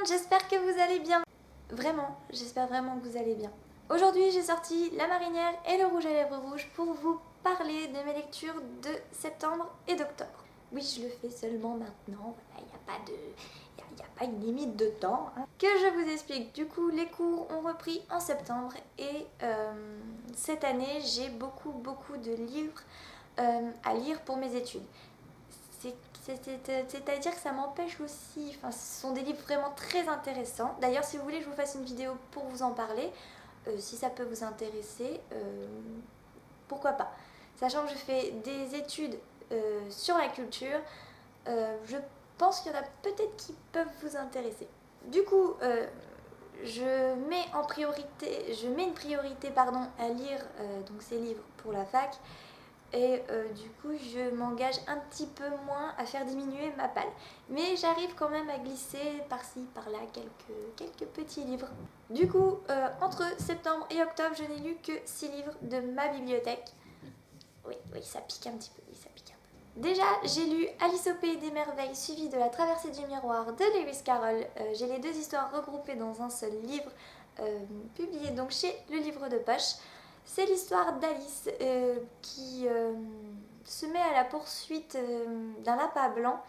monde, j'espère que vous allez bien. Vraiment, j'espère vraiment que vous allez bien. Aujourd'hui, j'ai sorti La Marinière et le rouge à lèvres rouge pour vous parler de mes lectures de septembre et d'octobre. Oui, je le fais seulement maintenant, voilà, il n'y a pas une limite de temps. Que je vous explique, du coup, les cours ont repris en septembre et cette année, j'ai beaucoup de livres à lire pour mes études. C'est-à-dire que ça m'empêche aussi, enfin ce sont des livres vraiment très intéressants. D'ailleurs si vous voulez que je vous fasse une vidéo pour vous en parler, si ça peut vous intéresser, pourquoi pas. Sachant que je fais des études sur la culture, je pense qu'il y en a peut-être qui peuvent vous intéresser. Du coup, je mets une priorité à lire donc ces livres pour la fac. Et du coup je m'engage un petit peu moins à faire diminuer ma palle. Mais j'arrive quand même à glisser par-ci par-là quelques petits livres. Du coup entre septembre et octobre je n'ai lu que 6 livres de ma bibliothèque. Oui ça pique un petit peu, oui ça pique un peu. Déjà j'ai lu Alice au pays des merveilles suivi de La traversée du miroir de Lewis Carroll. J'ai les deux histoires regroupées dans un seul livre publié donc chez Le Livre de Poche. C'est l'histoire d'Alice qui se met à la poursuite d'un lapin blanc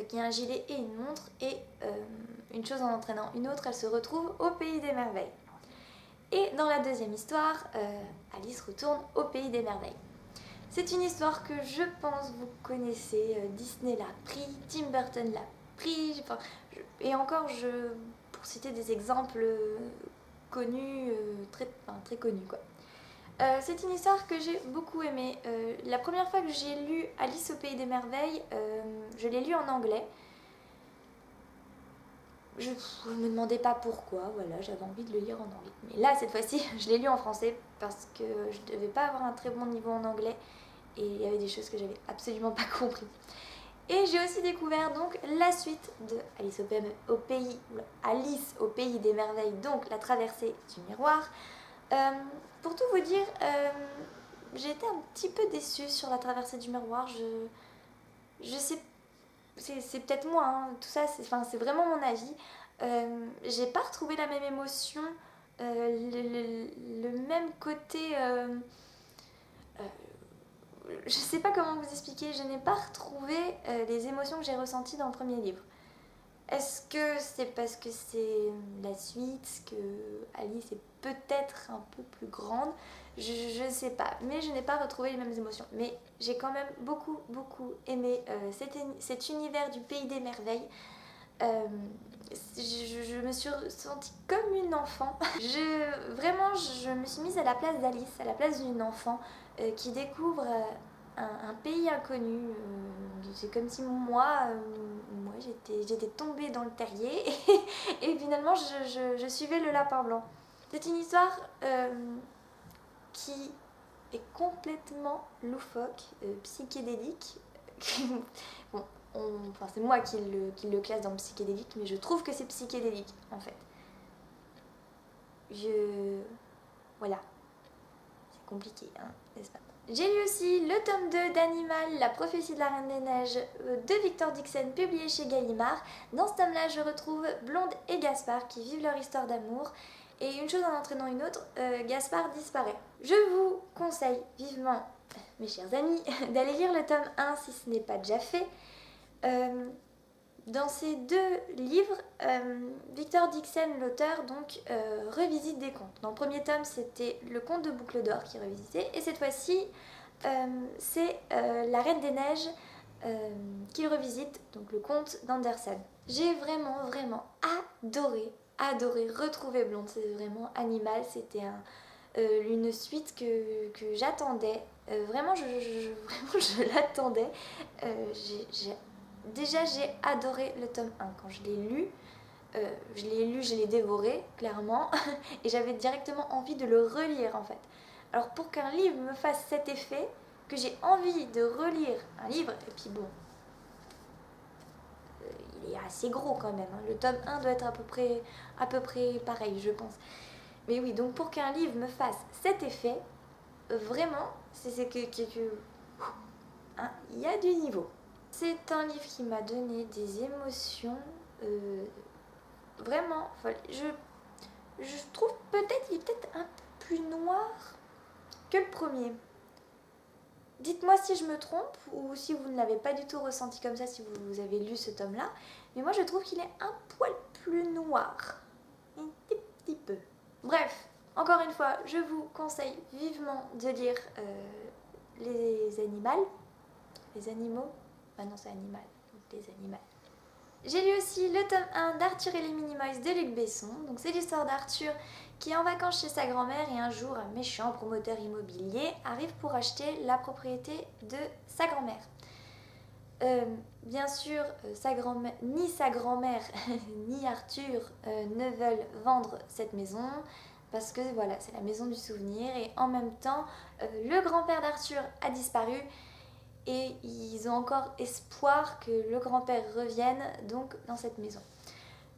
qui a un gilet et une montre et une chose en entraînant une autre, elle se retrouve au pays des merveilles. Et dans la deuxième histoire, Alice retourne au pays des merveilles. C'est une histoire que je pense vous connaissez, Disney l'a pris, Tim Burton l'a pris, et encore pour citer des exemples connus, très connus quoi. C'est une histoire que j'ai beaucoup aimée. La première fois que j'ai lu Alice au pays des merveilles, je l'ai lu en anglais. Je ne me demandais pas pourquoi, voilà, j'avais envie de le lire en anglais. Mais là, cette fois-ci, je l'ai lu en français parce que je devais pas avoir un très bon niveau en anglais et il y avait des choses que j'avais absolument pas compris. Et j'ai aussi découvert donc la suite de Alice au pays des merveilles, donc La traversée du miroir. Pour tout vous dire, j'ai été un petit peu déçue sur La traversée du miroir. Je sais, c'est peut-être moi, hein, tout ça, c'est vraiment mon avis. J'ai pas retrouvé la même émotion, le même côté. Je sais pas comment vous expliquer, je n'ai pas retrouvé les émotions que j'ai ressenties dans le premier livre. Est-ce que c'est parce que c'est la suite, que Alice est peut-être un peu plus grande? Je ne sais pas, mais je n'ai pas retrouvé les mêmes émotions. Mais j'ai quand même beaucoup aimé cet univers du pays des merveilles. Je me suis sentie comme une enfant. Vraiment, je me suis mise à la place d'Alice, à la place d'une enfant qui découvre un pays inconnu. C'est comme si moi j'étais tombée dans le terrier et finalement je suivais le lapin blanc. C'est une histoire qui est complètement loufoque, psychédélique. Bon, c'est moi qui le classe dans le psychédélique, mais je trouve que c'est psychédélique en fait. Voilà. C'est compliqué, hein, n'est-ce pas? J'ai lu aussi le tome 2 d'Animal, la prophétie de la Reine des Neiges de Victor Dixon, publié chez Gallimard. Dans ce tome-là, je retrouve Blonde et Gaspard qui vivent leur histoire d'amour. Et une chose en entraînant une autre, Gaspard disparaît. Je vous conseille vivement, mes chers amis, d'aller lire le tome 1 si ce n'est pas déjà fait. Dans ces deux livres, Victor Dixon, l'auteur, donc revisite des contes. Dans le premier tome, c'était le conte de Boucle d'Or qui revisitait, et cette fois-ci, c'est la Reine des Neiges qu'il revisite, donc le conte d'Andersen. J'ai vraiment adoré retrouver Blonde. C'est vraiment Animal, c'était une suite que j'attendais. Vraiment, je l'attendais. Déjà, j'ai adoré le tome 1 quand je l'ai lu. Je l'ai dévoré, clairement, et j'avais directement envie de le relire en fait. Alors pour qu'un livre me fasse cet effet, que j'ai envie de relire un livre, et puis bon, il est assez gros quand même, hein. Le tome 1 doit être à peu près pareil, je pense. Mais oui, donc pour qu'un livre me fasse cet effet, vraiment, c'est que hein, il y a du niveau. C'est un livre qui m'a donné des émotions vraiment folle. Je trouve peut-être, il est peut-être un peu plus noir que le premier. Dites-moi si je me trompe ou si vous ne l'avez pas du tout ressenti comme ça, si vous avez lu ce tome-là. Mais moi, je trouve qu'il est un poil plus noir. Un petit peu. Bref, encore une fois, je vous conseille vivement de lire les animaux. Les animaux. Ah non, c'est animal. Les animaux. J'ai lu aussi le tome 1 d'Arthur et les Minimoys de Luc Besson. Donc c'est l'histoire d'Arthur qui est en vacances chez sa grand-mère et un jour un méchant promoteur immobilier arrive pour acheter la propriété de sa grand-mère. Bien sûr, ni sa grand-mère ni Arthur ne veulent vendre cette maison parce que voilà, c'est la maison du souvenir et en même temps, le grand-père d'Arthur a disparu et ils ont encore espoir que le grand-père revienne donc dans cette maison.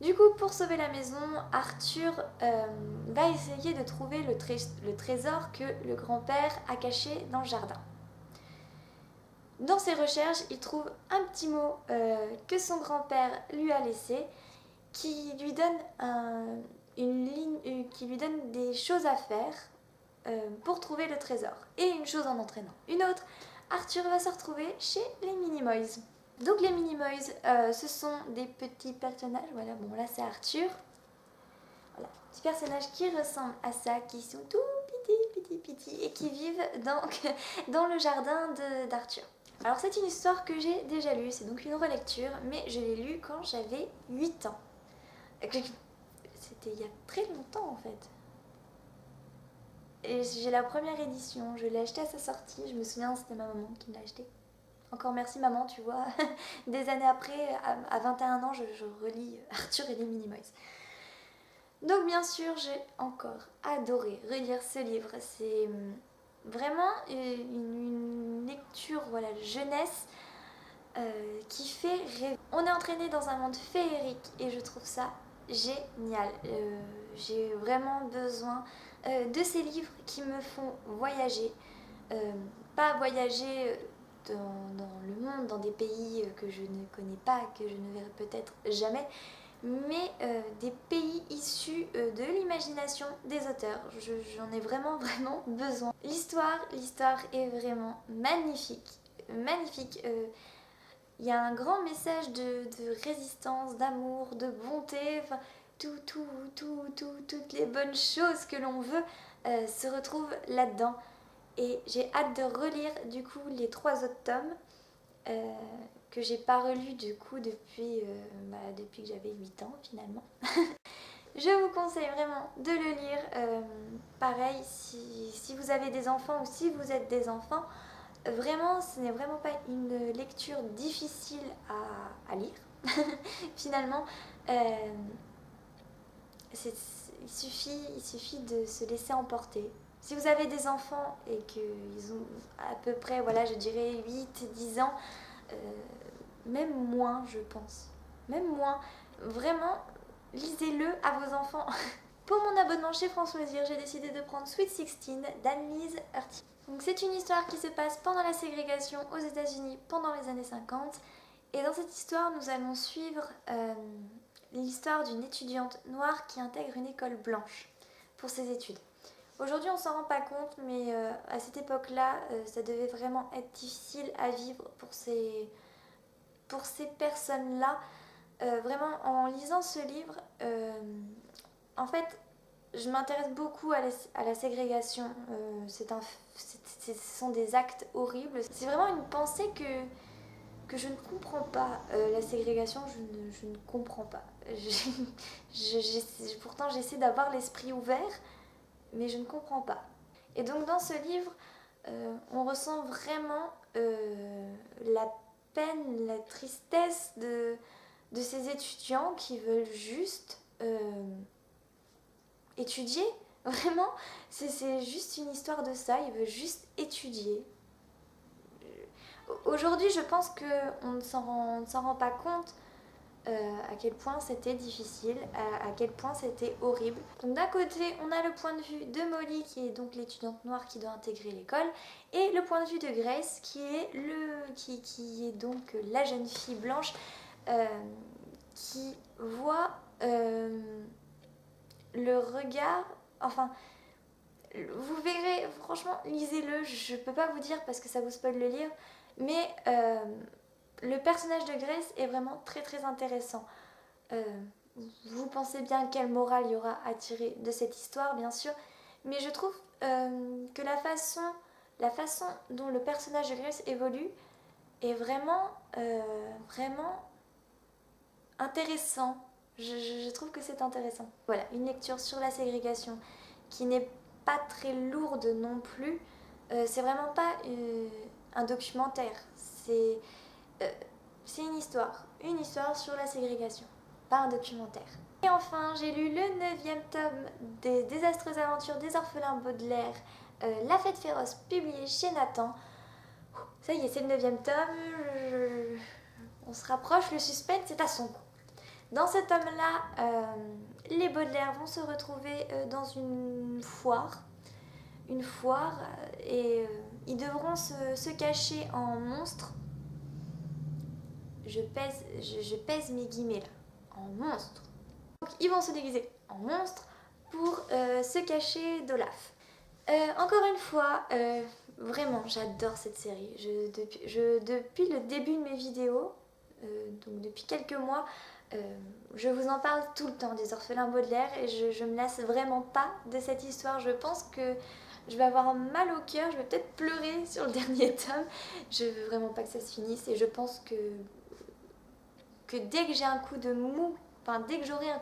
Du coup, pour sauver la maison, Arthur va essayer de trouver le trésor que le grand-père a caché dans le jardin. Dans ses recherches, il trouve un petit mot que son grand-père lui a laissé qui lui donne qui lui donne des choses à faire pour trouver le trésor. Et une chose en entraînant une autre, Arthur va se retrouver chez les Minimoys. Donc les Minimoys, ce sont des petits personnages, voilà, bon là c'est Arthur, voilà, petits personnages qui ressemblent à ça, qui sont tout petits et qui vivent dans le jardin d'Arthur. Alors c'est une histoire que j'ai déjà lue, c'est donc une relecture, mais je l'ai lue quand j'avais 8 ans. C'était il y a très longtemps en fait. Et j'ai la première édition, je l'ai achetée à sa sortie, je me souviens c'était ma maman qui me l'a achetée. Encore merci maman, tu vois, des années après, à 21 ans, je relis Arthur et les Minimoys. Donc bien sûr, j'ai encore adoré relire ce livre, c'est vraiment une lecture voilà, jeunesse qui fait rêver. On est entraîné dans un monde féerique et je trouve ça génial. J'ai vraiment besoin de ces livres qui me font voyager. Pas voyager dans le monde, dans des pays que je ne connais pas, que je ne verrai peut-être jamais, mais des pays issus de l'imagination des auteurs. J'en ai vraiment besoin. L'histoire est vraiment magnifique. Magnifique. Il y a un grand message de résistance, d'amour, de bonté, enfin, toutes les bonnes choses que l'on veut se retrouvent là-dedans. Et j'ai hâte de relire du coup les 3 autres tomes que j'ai pas relus du coup depuis que j'avais 8 ans finalement. Je vous conseille vraiment de le lire. Pareil, si vous avez des enfants ou si vous êtes des enfants, vraiment, ce n'est vraiment pas une lecture difficile à lire. Finalement, il suffit de se laisser emporter. Si vous avez des enfants et qu'ils ont à peu près, voilà, je dirais 8-10 ans, même moins, je pense. Même moins. Vraiment, lisez-le à vos enfants. Pour mon abonnement chez France Loisirs, j'ai décidé de prendre Sweet 16 d'Anne-Lise Hurty. Donc c'est une histoire qui se passe pendant la ségrégation aux États-Unis pendant les années 50. Et dans cette histoire, nous allons suivre l'histoire d'une étudiante noire qui intègre une école blanche pour ses études. Aujourd'hui, on s'en rend pas compte, mais à cette époque-là, ça devait vraiment être difficile à vivre pour ces personnes-là. Vraiment, en lisant ce livre, en fait, je m'intéresse beaucoup à la ségrégation. Ce sont des actes horribles. C'est vraiment une pensée que je ne comprends pas. La ségrégation, je ne comprends pas. Pourtant, j'essaie d'avoir l'esprit ouvert, mais je ne comprends pas. Et donc, dans ce livre, on ressent vraiment la peine, la tristesse de ces étudiants qui veulent juste étudier. Vraiment, c'est juste une histoire de ça, ils veulent juste étudier. Aujourd'hui, je pense qu'on ne s'en rend pas compte à quel point c'était difficile, à quel point c'était horrible. Donc d'un côté, on a le point de vue de Molly, qui est donc l'étudiante noire qui doit intégrer l'école, et le point de vue de Grace, qui est donc la jeune fille blanche qui voit le regard, enfin, vous verrez, franchement, lisez-le, je peux pas vous dire parce que ça vous spoil le livre, mais le personnage de Grace est vraiment très très intéressant. Vous pensez bien quelle morale il y aura à tirer de cette histoire, bien sûr, mais je trouve que la façon dont le personnage de Grace évolue est vraiment, vraiment intéressant. Je trouve que c'est intéressant. Voilà, une lecture sur la ségrégation qui n'est pas très lourde non plus. C'est vraiment pas un documentaire. C'est une histoire sur la ségrégation, pas un documentaire. Et enfin, j'ai lu le 9e tome des désastreuses aventures des orphelins Baudelaire, La Fête féroce, publié chez Nathan. Ça y est, c'est le 9e tome, on se rapproche, le suspense est à son goût. Dans ce tome-là, les Baudelaire vont se retrouver dans une foire. Et ils devront se cacher en monstres. Je pèse mes guillemets là, en monstres. Donc ils vont se déguiser en monstres pour se cacher d'Olaf. Encore une fois, vraiment j'adore cette série. Depuis le début de mes vidéos, donc depuis quelques mois, je vous en parle tout le temps des orphelins Baudelaire et je me lasse vraiment pas de cette histoire. Je pense que je vais avoir mal au cœur, je vais peut-être pleurer sur le dernier tome. Je veux vraiment pas que ça se finisse et je pense que dès que j'ai un coup de mou, enfin dès que j'aurai un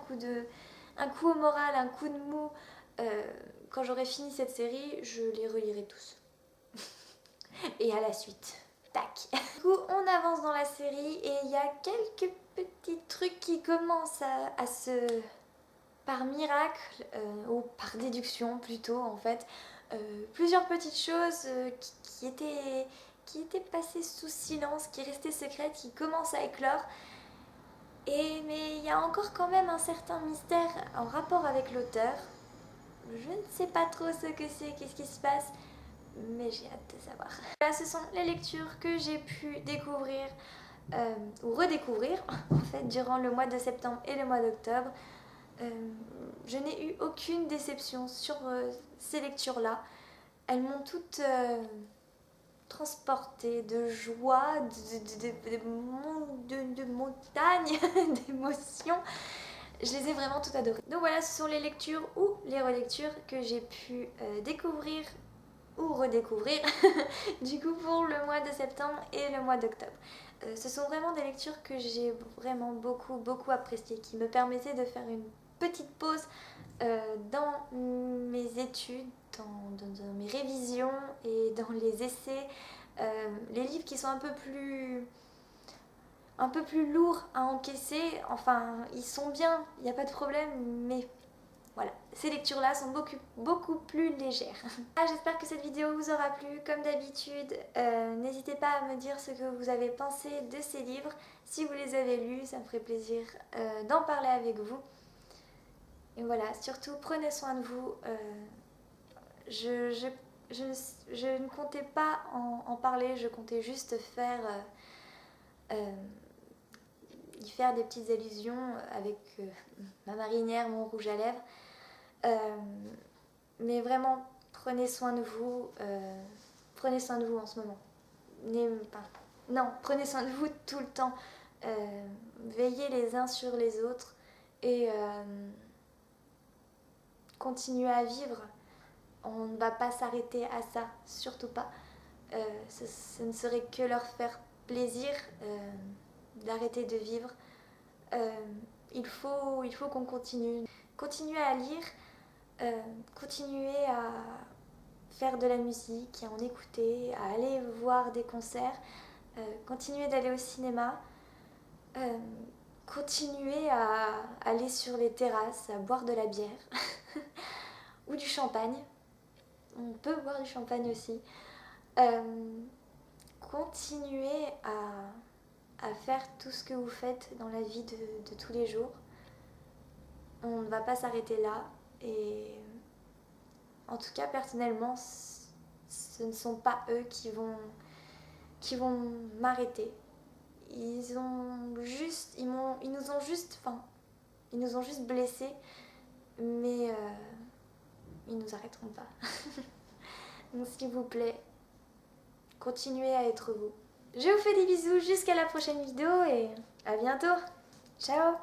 coup au moral, un coup de mou, quand j'aurai fini cette série, je les relirai tous. Et à la suite. Tac. Du coup, on avance dans la série et il y a quelques petits trucs qui commencent à se... par miracle, ou par déduction plutôt en fait, plusieurs petites choses qui étaient passées sous silence, qui restaient secrètes, qui commencent à éclore. Mais il y a encore quand même un certain mystère en rapport avec l'auteur. Je ne sais pas trop ce que c'est, qu'est-ce qui se passe, mais j'ai hâte de savoir. Là, ce sont les lectures que j'ai pu découvrir ou redécouvrir en fait durant le mois de septembre et le mois d'octobre. Je n'ai eu aucune déception sur ces lectures-là. Elles m'ont toutes transportée de joie, de montagne, d'émotions. Je les ai vraiment toutes adorées. Donc voilà, ce sont les lectures ou les relectures que j'ai pu découvrir ou redécouvrir du coup pour le mois de septembre et le mois d'octobre. Ce sont vraiment des lectures que j'ai vraiment beaucoup appréciées, qui me permettaient de faire une petite pause dans mes études, dans mes révisions et dans les essais, les livres qui sont un peu plus lourds à encaisser. Enfin, ils sont bien, il n'y a pas de problème, mais voilà, ces lectures-là sont beaucoup plus légères. J'espère que cette vidéo vous aura plu. Comme d'habitude, n'hésitez pas à me dire ce que vous avez pensé de ces livres. Si vous les avez lus, ça me ferait plaisir d'en parler avec vous. Et voilà, surtout prenez soin de vous. Je ne comptais pas en parler, je comptais juste y faire des petites allusions avec ma marinière, mon rouge à lèvres. Mais vraiment, prenez soin de vous. Prenez soin de vous en ce moment. Non, prenez soin de vous tout le temps. Veillez les uns sur les autres et continuez à vivre. On ne va pas s'arrêter à ça, surtout pas. Ce ne serait que leur faire plaisir d'arrêter de vivre. Il faut qu'on continue. Continuez à lire, continuez à faire de la musique, à en écouter, à aller voir des concerts, continuez d'aller au cinéma, continuez à aller sur les terrasses, à boire de la bière ou du champagne. On peut boire du champagne aussi. Continuez à faire tout ce que vous faites dans la vie de tous les jours. On ne va pas s'arrêter là. Et en tout cas, personnellement, ce ne sont pas eux qui vont m'arrêter. Ils nous ont juste, enfin, Ils nous ont juste blessés, mais ils nous arrêteront pas. Donc s'il vous plaît, continuez à être vous. Je vous fais des bisous jusqu'à la prochaine vidéo et à bientôt. Ciao!